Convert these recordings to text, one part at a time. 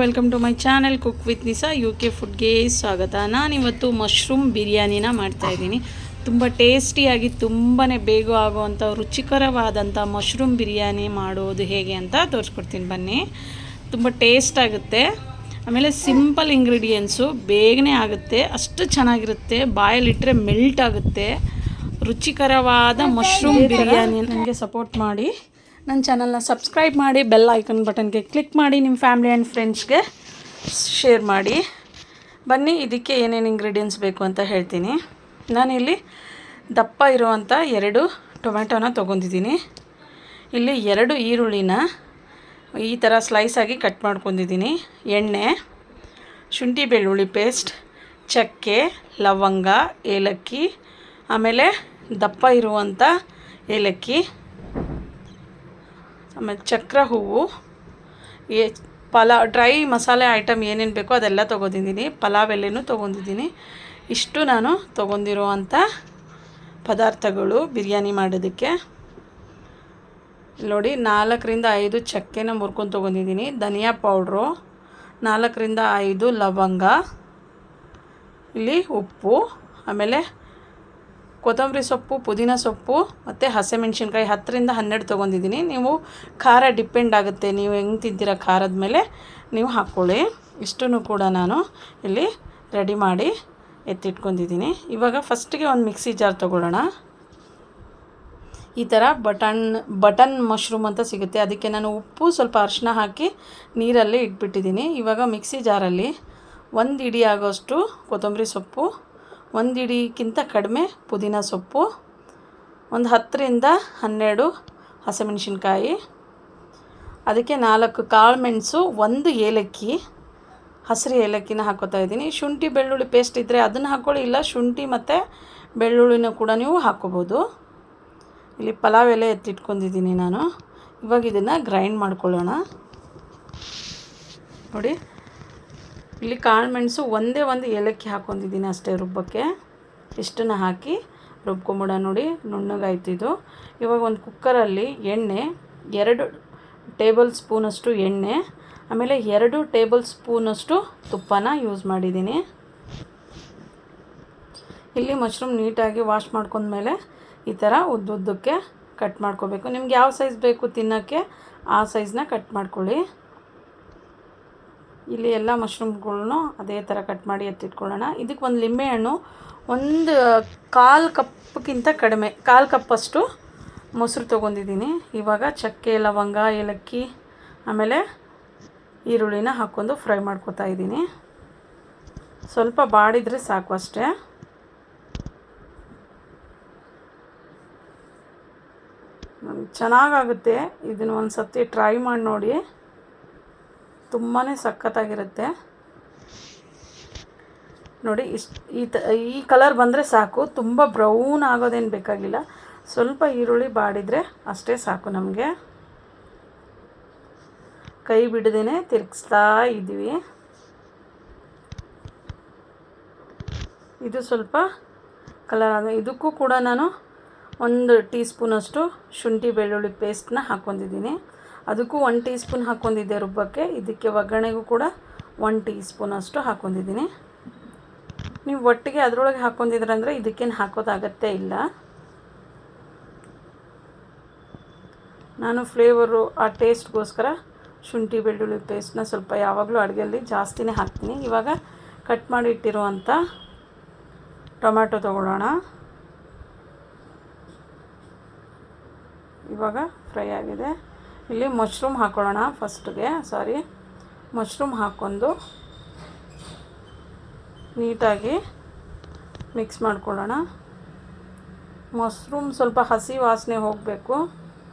Welcome to my channel cook with Nisa UK ಫುಡ್ಗೆ ಸ್ವಾಗತ. ನಾನಿವತ್ತು ಮಶ್ರೂಮ್ ಬಿರಿಯಾನಿನ ಮಾಡ್ತಾಯಿದ್ದೀನಿ. ತುಂಬ ಟೇಸ್ಟಿಯಾಗಿ ತುಂಬಾ ಬೇಗ ಆಗುವಂಥ ರುಚಿಕರವಾದಂಥ ಮಶ್ರೂಮ್ ಬಿರಿಯಾನಿ ಮಾಡೋದು ಹೇಗೆ ಅಂತ ತೋರಿಸ್ಕೊಡ್ತೀನಿ ಬನ್ನಿ. ತುಂಬ ಟೇಸ್ಟ್ ಆಗುತ್ತೆ, ಆಮೇಲೆ ಸಿಂಪಲ್ ಇಂಗ್ರೀಡಿಯೆಂಟ್ಸು, ಬೇಗನೆ ಆಗುತ್ತೆ, ಅಷ್ಟು ಚೆನ್ನಾಗಿರುತ್ತೆ, ಬಾಯಲ್ಲಿಟ್ಟರೆ ಮೆಲ್ಟ್ ಆಗುತ್ತೆ. ರುಚಿಕರವಾದ ಮಶ್ರೂಮ್ ಬಿರಿಯಾನಿ ನನಗೆ ಸಪೋರ್ಟ್ ಮಾಡಿ, ನನ್ನ ಚಾನಲ್ನ ಸಬ್ಸ್ಕ್ರೈಬ್ ಮಾಡಿ, ಬೆಲ್ ಐಕನ್ ಬಟನ್ಗೆ ಕ್ಲಿಕ್ ಮಾಡಿ, ನಿಮ್ಮ ಫ್ಯಾಮಿಲಿ ಆ್ಯಂಡ್ ಫ್ರೆಂಡ್ಸ್ಗೆ ಶೇರ್ ಮಾಡಿ. ಬನ್ನಿ ಇದಕ್ಕೆ ಏನೇನು ಇಂಗ್ರೀಡಿಯೆಂಟ್ಸ್ ಬೇಕು ಅಂತ ಹೇಳ್ತೀನಿ. ನಾನಿಲ್ಲಿ ದಪ್ಪ ಇರುವಂಥ 2 ಟೊಮೆಟೊನ ತೊಗೊಂಡಿದ್ದೀನಿ. ಇಲ್ಲಿ 2 ಈರುಳ್ಳಿನ ಈ ಥರ ಸ್ಲೈಸಾಗಿ ಕಟ್ ಮಾಡ್ಕೊಂಡಿದ್ದೀನಿ. ಎಣ್ಣೆ, ಶುಂಠಿ ಬೆಳ್ಳುಳ್ಳಿ ಪೇಸ್ಟ್, ಚಕ್ಕೆ, ಲವಂಗ, ಏಲಕ್ಕಿ, ಆಮೇಲೆ ದಪ್ಪ ಇರುವಂಥ ಏಲಕ್ಕಿ, ಆಮೇಲೆ ಚಕ್ರ ಹೂವು, ಡ್ರೈ ಮಸಾಲೆ ಐಟಮ್ ಏನೇನು ಬೇಕೋ ಅದೆಲ್ಲ ತೊಗೊಂಡಿದ್ದೀನಿ. ಪಲಾವ್ ಎಲೆನೂ ತೊಗೊಂಡಿದ್ದೀನಿ. ಇಷ್ಟು ನಾನು ತೊಗೊಂಡಿರುವಂಥ ಪದಾರ್ಥಗಳು ಬಿರಿಯಾನಿ ಮಾಡೋದಕ್ಕೆ. ನೋಡಿ 4ರಿಂದ 5 ಚಕ್ಕೆನ ಮುರ್ಕೊಂಡು ತೊಗೊಂಡಿದ್ದೀನಿ. ಧನಿಯಾ ಪೌಡ್ರು, 4ರಿಂದ 5 ಲವಂಗ, ಇಲ್ಲಿ ಉಪ್ಪು, ಆಮೇಲೆ ಕೊತ್ತಂಬರಿ ಸೊಪ್ಪು, ಪುದೀನ ಸೊಪ್ಪು ಮತ್ತು ಹಸಿಮೆಣ್ಸಿನ್ಕಾಯಿ 10ರಿಂದ 12 ತೊಗೊಂಡಿದ್ದೀನಿ. ನೀವು ಖಾರ ಡಿಪೆಂಡ್ ಆಗುತ್ತೆ, ನೀವು ಹೆಂಗೆ ತಿಂತೀರ ಖಾರದ ಮೇಲೆ ನೀವು ಹಾಕ್ಕೊಳ್ಳಿ. ಇಷ್ಟನ್ನು ಕೂಡ ನಾನು ಇಲ್ಲಿ ರೆಡಿ ಮಾಡಿ ಎತ್ತಿಟ್ಕೊಂಡಿದ್ದೀನಿ. ಇವಾಗ ಫಸ್ಟಿಗೆ ಒಂದು ಮಿಕ್ಸಿ ಜಾರ್ ತೊಗೊಳ್ಳೋಣ. ಈ ಥರ ಬಟನ್ ಮಶ್ರೂಮ್ ಅಂತ ಸಿಗುತ್ತೆ, ಅದಕ್ಕೆ ನಾನು ಉಪ್ಪು ಸ್ವಲ್ಪ ಅರಿಶಿನ ಹಾಕಿ ನೀರಲ್ಲಿ ಇಟ್ಬಿಟ್ಟಿದ್ದೀನಿ. ಇವಾಗ ಮಿಕ್ಸಿ ಜಾರಲ್ಲಿ 1 ಇಡಿ ಆಗೋಷ್ಟು ಕೊತ್ತಂಬರಿ ಸೊಪ್ಪು, 1 ಇಡಿಗಿಂತ ಕಡಿಮೆ ಪುದೀನ ಸೊಪ್ಪು, ಒಂದು 10ರಿಂದ 12 ಹಸಿಮೆಣ್ಸಿನ್ಕಾಯಿ, ಅದಕ್ಕೆ 4 ಕಾಳು ಮೆಣಸು, 1 ಏಲಕ್ಕಿ, ಹಸಿರು ಏಲಕ್ಕಿನ ಹಾಕೋತಾ ಇದ್ದೀನಿ. ಶುಂಠಿ ಬೆಳ್ಳುಳ್ಳಿ ಪೇಸ್ಟ್ ಇದ್ದರೆ ಅದನ್ನು ಹಾಕ್ಕೊಳ್ಳಿ, ಇಲ್ಲ ಶುಂಠಿ ಮತ್ತು ಬೆಳ್ಳುಳ್ಳಿನೂ ಕೂಡ ನೀವು ಹಾಕ್ಕೋಬೋದು. ಇಲ್ಲಿ ಪಲಾವ್ ಎಲೆ ಎತ್ತಿಟ್ಕೊಂಡಿದ್ದೀನಿ ನಾನು. ಇವಾಗ ಇದನ್ನು ಗ್ರೈಂಡ್ ಮಾಡ್ಕೊಳ್ಳೋಣ. ನೋಡಿ ಇಲ್ಲಿ ಕಾಳು ಮೆಣಸು, ಒಂದೇ 1 ಏಲಕ್ಕಿ ಹಾಕ್ಕೊಂಡಿದ್ದೀನಿ ಅಷ್ಟೇ ರುಬ್ಬಕ್ಕೆ. ಇಷ್ಟನ್ನು ಹಾಕಿ ರುಬ್ಕೊಂಬಿಡ. ನೋಡಿ ನುಣ್ಣಗಾಯ್ತು ಇದು. ಇವಾಗ ಒಂದು ಕುಕ್ಕರಲ್ಲಿ ಎಣ್ಣೆ, 2 ಟೇಬಲ್ ಸ್ಪೂನಷ್ಟು ಎಣ್ಣೆ, ಆಮೇಲೆ 2 ಟೇಬಲ್ ಸ್ಪೂನಷ್ಟು ತುಪ್ಪನ ಯೂಸ್ ಮಾಡಿದ್ದೀನಿ. ಇಲ್ಲಿ ಮಶ್ರೂಮ್ ನೀಟಾಗಿ ವಾಶ್ ಮಾಡ್ಕೊಂಡ್ಮೇಲೆ ಈ ಥರ ಉದ್ದುದ್ದಕ್ಕೆ ಕಟ್ ಮಾಡ್ಕೋಬೇಕು. ನಿಮ್ಗೆ ಯಾವ ಸೈಜ್ ಬೇಕು ತಿನ್ನೋಕ್ಕೆ ಆ ಸೈಜ್ನ ಕಟ್ ಮಾಡ್ಕೊಳ್ಳಿ. ಇಲ್ಲಿ ಎಲ್ಲ ಮಶ್ರೂಮ್ಗಳನ್ನೂ ಅದೇ ಥರ ಕಟ್ ಮಾಡಿ ಎತ್ತಿಟ್ಕೊಳ್ಳೋಣ. ಇದಕ್ಕೆ ಒಂದು ಲಿಂಬೆಹಣ್ಣು, ಒಂದು 1/4 ಕಪ್ಗಿಂತ ಕಡಿಮೆ, 1/4 ಕಪ್ಪಷ್ಟು ಮೊಸರು ತೊಗೊಂಡಿದ್ದೀನಿ. ಇವಾಗ ಚಕ್ಕೆ, ಲವಂಗ, ಏಲಕ್ಕಿ, ಆಮೇಲೆ ಈರುಳ್ಳಿನ ಹಾಕ್ಕೊಂಡು ಫ್ರೈ ಮಾಡ್ಕೊತಾ ಇದ್ದೀನಿ. ಸ್ವಲ್ಪ ಬಾಡಿದರೆ ಸಾಕು ಅಷ್ಟೇ. ಚೆನ್ನಾಗಾಗುತ್ತೆ, ಇದನ್ನು ಒಂದು ಸತಿ ಟ್ರೈ ಮಾಡಿ ನೋಡಿ, ತುಂಬಾ ಸಖತ್ತಾಗಿರುತ್ತೆ. ನೋಡಿ ಈ ಕಲರ್ ಬಂದರೆ ಸಾಕು, ತುಂಬ ಬ್ರೌನ್ ಆಗೋದೇನು ಬೇಕಾಗಿಲ್ಲ. ಸ್ವಲ್ಪ ಈರುಳ್ಳಿ ಬಾಡಿದರೆ ಅಷ್ಟೇ ಸಾಕು ನಮಗೆ. ಕೈ ಬಿಡದೇನೆ ತಿರುಗಿಸ್ತಾ ಇದ್ದೀವಿ. ಇದು ಸ್ವಲ್ಪ ಕಲರ್ ಆದ ಇದಕ್ಕೂ ಕೂಡ ನಾನು 1 ಟೀ ಸ್ಪೂನಷ್ಟು ಶುಂಠಿ ಬೆಳ್ಳುಳ್ಳಿ ಪೇಸ್ಟನ್ನ ಹಾಕ್ಕೊಂಡಿದ್ದೀನಿ. ಅದಕ್ಕೂ 1 ಟೀ ಸ್ಪೂನ್ ಹಾಕ್ಕೊಂಡಿದ್ದೆ ರುಬ್ಬಕ್ಕೆ. ಇದಕ್ಕೆ ಒಗ್ಗರಣೆಗೂ ಕೂಡ 1 ಟೀ ಸ್ಪೂನಷ್ಟು ಹಾಕ್ಕೊಂಡಿದ್ದೀನಿ. ನೀವು ಒಟ್ಟಿಗೆ ಅದರೊಳಗೆ ಹಾಕ್ಕೊಂಡಿದ್ರಂದರೆ ಇದಕ್ಕೇನು ಹಾಕೋದಾಗತ್ತೇ ಇಲ್ಲ. ನಾನು ಫ್ಲೇವರು ಆ ಟೇಸ್ಟ್ಗೋಸ್ಕರ ಶುಂಠಿ ಬೆಳ್ಳುಳ್ಳಿ ಪೇಸ್ಟನ್ನ ಸ್ವಲ್ಪ ಯಾವಾಗಲೂ ಅಡುಗೆಯಲ್ಲಿ ಜಾಸ್ತಿನೇ ಹಾಕ್ತೀನಿ. ಇವಾಗ ಕಟ್ ಮಾಡಿ ಇಟ್ಟಿರುವಂಥ ಟೊಮ್ಯಾಟೊ ತೊಗೊಳ್ಳೋಣ. ಇವಾಗ ಫ್ರೈ ಆಗಿದೆ. ಇಲ್ಲಿ ಮಶ್ರೂಮ್ ಹಾಕ್ಕೊಳ್ಳೋಣ. ಮಶ್ರೂಮ್ ಹಾಕ್ಕೊಂಡು ನೀಟಾಗಿ ಮಿಕ್ಸ್ ಮಾಡ್ಕೊಳ್ಳೋಣ. ಮಶ್ರೂಮ್ ಸ್ವಲ್ಪ ಹಸಿ ವಾಸನೆ ಹೋಗಬೇಕು.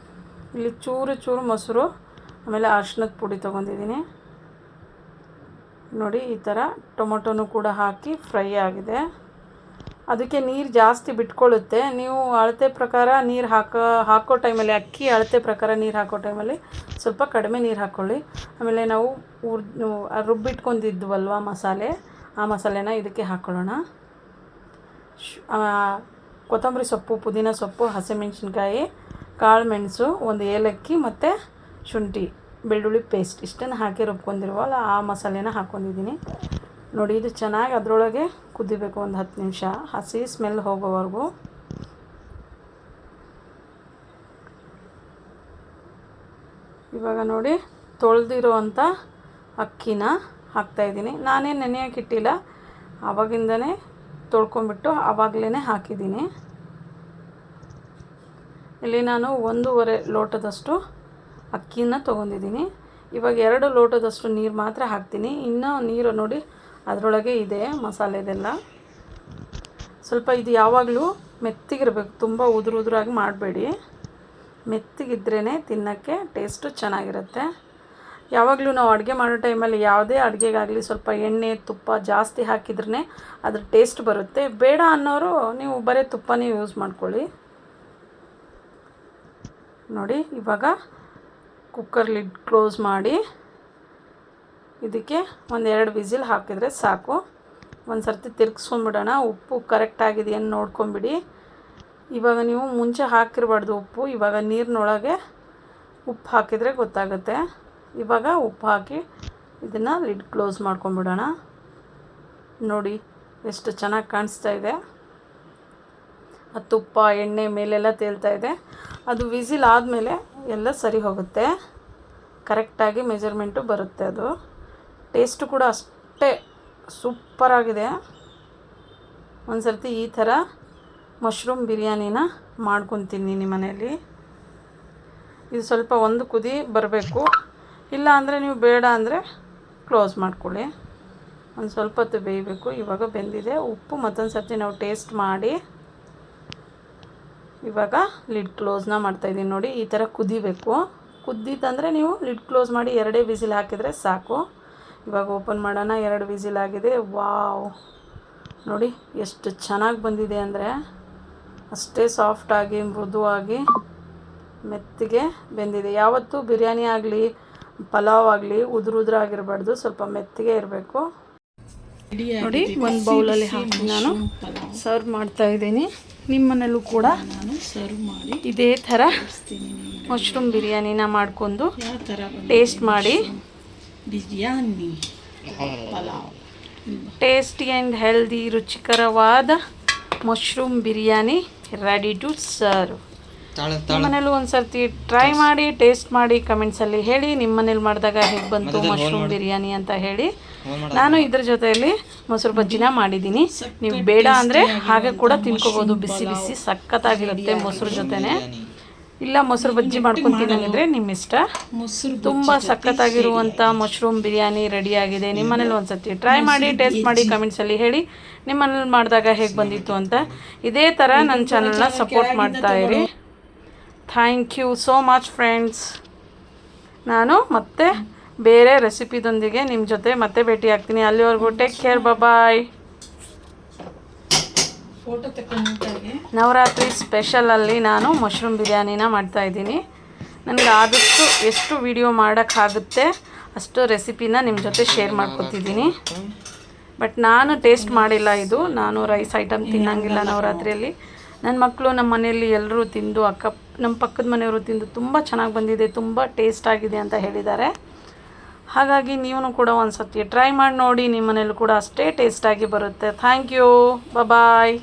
ಇಲ್ಲಿ ಚೂರು ಮೊಸರು, ಆಮೇಲೆ ಅರಿಶಿನದ ಪುಡಿ ತೊಗೊಂಡಿದ್ದೀನಿ. ನೋಡಿ ಈ ಥರ ಟೊಮೊಟೊನೂ ಕೂಡ ಹಾಕಿ ಫ್ರೈ ಆಗಿದೆ. ಅದಕ್ಕೆ ನೀರು ಜಾಸ್ತಿ ಬಿಟ್ಕೊಳ್ಳುತ್ತೆ. ನೀವು ಅಳತೆ ಪ್ರಕಾರ ನೀರು ಹಾಕೋ ಟೈಮಲ್ಲಿ, ಅಕ್ಕಿ ಅಳತೆ ಪ್ರಕಾರ ನೀರು ಹಾಕೋ ಟೈಮಲ್ಲಿ ಸ್ವಲ್ಪ ಕಡಿಮೆ ನೀರು ಹಾಕ್ಕೊಳ್ಳಿ. ಆಮೇಲೆ ನಾವು ರುಬ್ಬಿಟ್ಕೊಂಡಿದ್ವಲ್ವ ಮಸಾಲೆ, ಆ ಮಸಾಲೆನ ಇದಕ್ಕೆ ಹಾಕ್ಕೊಳ್ಳೋಣ. ಕೊತ್ತಂಬರಿ ಸೊಪ್ಪು, ಪುದೀನ ಸೊಪ್ಪು, ಹಸಿಮೆಣ್ಸಿನ್ಕಾಯಿ, ಕಾಳು ಮೆಣಸು, 1 ಏಲಕ್ಕಿ ಮತ್ತು ಶುಂಠಿ ಬೆಳ್ಳುಳ್ಳಿ ಪೇಸ್ಟ್ ಇಷ್ಟನ್ನು ಹಾಕಿ ರುಬ್ಕೊಂಡಿರುವಲ್ಲ ಆ ಮಸಾಲೆನ ಹಾಕ್ಕೊಂಡಿದ್ದೀನಿ ನೋಡಿ. ಇದು ಚೆನ್ನಾಗಿ ಅದರೊಳಗೆ ಕುದಿಬೇಕು ಒಂದು 10 ನಿಮಿಷ, ಹಸಿ ಸ್ಮೆಲ್ ಹೋಗೋವರೆಗೂ. ಇವಾಗ ನೋಡಿ ತೊಳೆದಿರೋವಂಥ ಅಕ್ಕಿನ ಹಾಕ್ತಾಯಿದ್ದೀನಿ. ನಾನೇನು ನೆನೆಯೋಕೆ ಇಟ್ಟಿಲ್ಲ, ಆವಾಗಿಂದನೇ ತೊಳ್ಕೊಂಬಿಟ್ಟು ಆವಾಗಲೇ ಹಾಕಿದ್ದೀನಿ. ಇಲ್ಲಿ ನಾನು 1.5 ಲೋಟದಷ್ಟು ಅಕ್ಕಿನ ತೊಗೊಂಡಿದ್ದೀನಿ. ಇವಾಗ 2 ಲೋಟದಷ್ಟು ನೀರು ಮಾತ್ರ ಹಾಕ್ತೀನಿ. ಇನ್ನೂ ನೀರು ನೋಡಿ ಅದರೊಳಗೆ ಇದೆ ಮಸಾಲೆದೆಲ್ಲ. ಸ್ವಲ್ಪ ಇದು ಯಾವಾಗಲೂ ಮೆತ್ತಗಿರಬೇಕು, ತುಂಬ ಉದುರಾಗಿ ಮಾಡಬೇಡಿ. ಮೆತ್ತಗಿದ್ರೇ ತಿನ್ನೋಕ್ಕೆ ಟೇಸ್ಟು ಚೆನ್ನಾಗಿರುತ್ತೆ. ಯಾವಾಗಲೂ ನಾವು ಅಡುಗೆ ಮಾಡೋ ಟೈಮಲ್ಲಿ ಯಾವುದೇ ಅಡುಗೆಗಾಗಲಿ ಸ್ವಲ್ಪ ಎಣ್ಣೆ ತುಪ್ಪ ಜಾಸ್ತಿ ಹಾಕಿದ್ರೇ ಅದ್ರ ಟೇಸ್ಟ್ ಬರುತ್ತೆ. ಬೇಡ ಅನ್ನೋರು ನೀವು ಬರೀ ತುಪ್ಪನೇ ಯೂಸ್ ಮಾಡ್ಕೊಳ್ಳಿ. ನೋಡಿ ಇವಾಗ ಕುಕ್ಕರ್ ಲಿಡ್ ಕ್ಲೋಸ್ ಮಾಡಿ ಇದಕ್ಕೆ 1-2 ವಿಸಿಲ್ ಹಾಕಿದರೆ ಸಾಕು. ಒಂದು ಸರ್ತಿ ತಿರ್ಗಿಸ್ಕೊಂಬಿಡೋಣ. ಉಪ್ಪು ಕರೆಕ್ಟಾಗಿದೆಯೇನು ನೋಡ್ಕೊಂಬಿಡಿ. ಇವಾಗ ನೀವು ಮುಂಚೆ ಹಾಕಿರಬಾರ್ದು ಉಪ್ಪು, ಇವಾಗ ನೀರಿನೊಳಗೆ ಉಪ್ಪು ಹಾಕಿದರೆ ಗೊತ್ತಾಗುತ್ತೆ. ಇವಾಗ ಉಪ್ಪು ಹಾಕಿ ಇದನ್ನು ಲಿಡ್ ಕ್ಲೋಸ್ ಮಾಡ್ಕೊಂಬಿಡೋಣ. ನೋಡಿ ಎಷ್ಟು ಚೆನ್ನಾಗಿ ಕಾಣಿಸ್ತಾ ಇದೆ. ಆ ತುಪ್ಪ ಎಣ್ಣೆ ಮೇಲೆಲ್ಲ ತೇಲ್ತಾ ಇದೆ. ಅದು ವಿಸಿಲ್ ಆದಮೇಲೆ ಎಲ್ಲ ಸರಿ ಹೋಗುತ್ತೆ, ಕರೆಕ್ಟಾಗಿ ಮೆಜರ್ಮೆಂಟು ಬರುತ್ತೆ. ಅದು ಟೇಸ್ಟು ಕೂಡ ಅಷ್ಟೇ ಸೂಪರಾಗಿದೆ. ಒಂದು ಸರ್ತಿ ಈ ಥರ ಮಶ್ರೂಮ್ ಬಿರಿಯಾನಿನ ಮಾಡ್ಕೊತೀನಿ ನಿಮ್ಮ ಮನೆಯಲ್ಲಿ. ಇದು ಸ್ವಲ್ಪ ಒಂದು ಕುದಿ ಬರಬೇಕು, ಇಲ್ಲ ಅಂದರೆ ನೀವು ಬೇಡ ಅಂದರೆ ಕ್ಲೋಸ್ ಮಾಡ್ಕೊಳ್ಳಿ. ಒಂದು ಸ್ವಲ್ಪ ಹೊತ್ತು ಬೇಯಬೇಕು. ಇವಾಗ ಬೆಂದಿದೆ. ಉಪ್ಪು ಮತ್ತೊಂದು ಸರ್ತಿ ನಾವು ಟೇಸ್ಟ್ ಮಾಡಿ ಇವಾಗ ಲಿಡ್ ಕ್ಲೋಸ್ನ ಮಾಡ್ತಾಯಿದ್ದೀನಿ. ನೋಡಿ ಈ ಥರ ಕುದಿಬೇಕು. ಕುದ್ದಿತ್ತಂದರೆ ನೀವು ಲಿಡ್ ಕ್ಲೋಸ್ ಮಾಡಿ 2 ವಿಸಿಲ್ ಹಾಕಿದರೆ ಸಾಕು. ಇವಾಗ ಓಪನ್ ಮಾಡೋಣ. 2 ವಿಸಿಲ್ ಆಗಿದೆ. ವಾವ್, ನೋಡಿ ಎಷ್ಟು ಚೆನ್ನಾಗಿ ಬಂದಿದೆ ಅಂದರೆ ಅಷ್ಟೇ ಸಾಫ್ಟಾಗಿ ಮೃದುವಾಗಿ ಮೆತ್ತಗೆ ಬೆಂದಿದೆ. ಯಾವತ್ತೂ ಬಿರಿಯಾನಿ ಆಗಲಿ ಪಲಾವ್ ಆಗಲಿ ಉದುರಾಗಿರಬಾರ್ದು, ಸ್ವಲ್ಪ ಮೆತ್ತಗೆ ಇರಬೇಕು. ನೋಡಿ ಒಂದು ಬೌಲಲ್ಲಿ ಹಾಕಿ ನಾನು ಸರ್ವ್ ಮಾಡ್ತಾಯಿದ್ದೀನಿ. ನಿಮ್ಮ ಮನೇಲೂ ಕೂಡ ಸರ್ವ್ ಮಾಡಿ ಇದೇ ಥರ ಮಶ್ರೂಮ್ ಬಿರಿಯಾನಿನ ಮಾಡ್ಕೊಂಡು ಟೇಸ್ಟ್ ಮಾಡಿ. Biryani pulao tasty and healthy ರುಚಿಕರವಾದ mushroom biryani ready to serve. ನಿಮ್ಮ ಮನೇಲೂ ಒಂದು ಸರ್ತಿ ಟ್ರೈ ಮಾಡಿ, ಟೇಸ್ಟ್ ಮಾಡಿ, ಕಮೆಂಟ್ಸಲ್ಲಿ ಹೇಳಿ ನಿಮ್ಮ ಮನೇಲಿ ಮಾಡಿದಾಗ ಹೇಗೆ ಬಂತು ಮಶ್ರೂಮ್ ಬಿರಿಯಾನಿ ಅಂತ ಹೇಳಿ. ನಾನು ಇದ್ರ ಜೊತೆಯಲ್ಲಿ ಮೊಸರು ಬಜ್ಜಿನ ಮಾಡಿದ್ದೀನಿ. ನೀವು ಬೇಡ ಅಂದರೆ ಹಾಗೆ ಕೂಡ ತಿನ್ಕೋಬೋದು, ಬಿಸಿ ಬಿಸಿ ಸಖತ್ತಾಗಿರುತ್ತೆ ಮೊಸರು ಜೊತೆನೆ. ಇಲ್ಲ ಮೊಸರು ಬಜ್ಜಿ ಮಾಡ್ಕೊಂಡು ತಿನ್ನಂಗಿದ್ರೆ ನಿಮ್ಮ ಇಷ್ಟ. ತುಂಬ ಸಖತ್ತಾಗಿರುವಂಥ ಮಶ್ರೂಮ್ ಬಿರಿಯಾನಿ ರೆಡಿಯಾಗಿದೆ. ನಿಮ್ಮ ಮನೇಲಿ ಒಂದು ಸರ್ತಿ ಟ್ರೈ ಮಾಡಿ, ಟೇಸ್ಟ್ ಮಾಡಿ, ಕಮೆಂಟ್ಸಲ್ಲಿ ಹೇಳಿ ನಿಮ್ಮ ಮನೇಲಿ ಮಾಡಿದಾಗ ಹೇಗೆ ಬಂದಿತ್ತು ಅಂತ. ಇದೇ ಥರ ನನ್ನ ಚಾನಲ್ನ ಸಪೋರ್ಟ್ ಮಾಡ್ತಾಯಿರಿ. Thank you so much friends. ನಾನು ಮತ್ತೆ ಬೇರೆ ರೆಸಿಪಿದೊಂದಿಗೆ ನಿಮ್ಮ ಜೊತೆ ಮತ್ತೆ ಭೇಟಿ ಆಗ್ತೀನಿ. ಅಲ್ಲಿವರೆಗೂ ಟೇಕ್ ಕೇರ್, ಬಾಯ್. ನವರಾತ್ರಿ ಸ್ಪೆಷಲಲ್ಲಿ ನಾನು ಮಶ್ರೂಮ್ ಬಿರಿಯಾನಿನ ಮಾಡ್ತಾಯಿದ್ದೀನಿ. ನನಗೆ ಆದಷ್ಟು ಎಷ್ಟು ವಿಡಿಯೋ ಮಾಡೋಕ್ಕಾಗುತ್ತೆ ಅಷ್ಟು ರೆಸಿಪಿನ ನಿಮ್ಮ ಜೊತೆ ಶೇರ್ ಮಾಡ್ಕೊತಿದ್ದೀನಿ. ಬಟ್ ನಾನು ಟೇಸ್ಟ್ ಮಾಡಿಲ್ಲ. ಇದು ನಾನು ರೈಸ್ ಐಟಮ್ ತಿನ್ನಂಗಿಲ್ಲ ನವರಾತ್ರಿಯಲ್ಲಿ. ನನ್ನ ಮಕ್ಕಳು ನಮ್ಮ ಮನೆಯಲ್ಲಿ ಎಲ್ಲರೂ ತಿಂದು ನಮ್ಮ ಪಕ್ಕದ ಮನೆಯವರು ತಿಂದು ತುಂಬ ಚೆನ್ನಾಗಿ ಬಂದಿದೆ, ತುಂಬ ಟೇಸ್ಟ್ ಆಗಿದೆ ಅಂತ ಹೇಳಿದ್ದಾರೆ. ಹಾಗಾಗಿ ನೀವು ಕೂಡ ಒಂದು ಸರ್ತಿ ಟ್ರೈ ಮಾಡಿ ನೋಡಿ, ನಿಮ್ಮ ಮನೇಲೂ ಕೂಡ ಅಷ್ಟೇ ಟೇಸ್ಟಾಗಿ ಬರುತ್ತೆ. Thank you, bye.